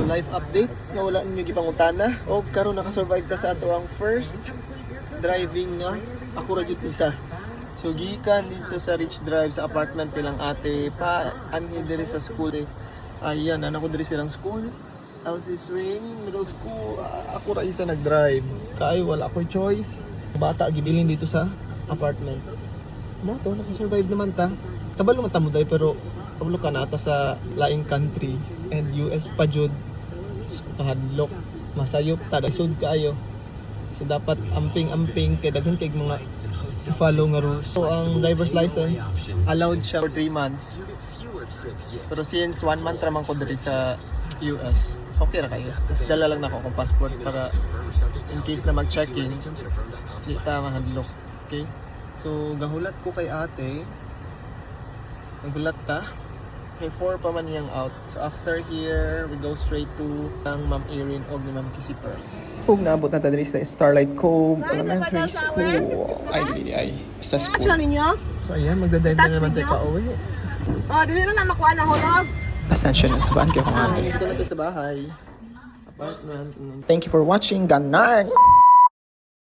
life update nga wala ninyo gipangutana. O karon nakasurvive ta sa ato ang first driving nga ako ra jud isa. So gikan dito sa Rich Drive sa apartment nilang ate pa anhi diri sa school eh. Ayan, anak ko diri silang school. LC Swing, middle school. Ako ra isa nag-drive. Kay wala ko choice. Bata gibilin dito sa apartment. Mo to naka-survive naman ta. Kabalo man ta mo day pero kabalo ka na ata sa laing country and US pa jud. Kahadlok, masayop ta sud kaayo. So dapat amping-amping kay daghan kay mga follow nga rules. So ang driver's license allowed siya for 3 months. Pero since 1 month ramang ko diri sa US, okay ra kayo. Tapos dala lang na ako kung passport para in case na mag-check-in, di ta mahadlok. Okay? So gahulat ko kay ate. Nagulat ta. Kay 4 pa man niyang out. So after here, we go straight to ang Ma'am Erin o ni Ma'am Kisiper. Ug naabot na ta diri sa Starlight Cove Elementary School. Ay, sa school. So ayan, magda-dive na naman tayo pa uwi. Oh, dili na makuha na hulog. Pasensya na, sabaan kayo kung ate. Dito na tayo sa bahay. Apartment. Thank you for watching. Ganan!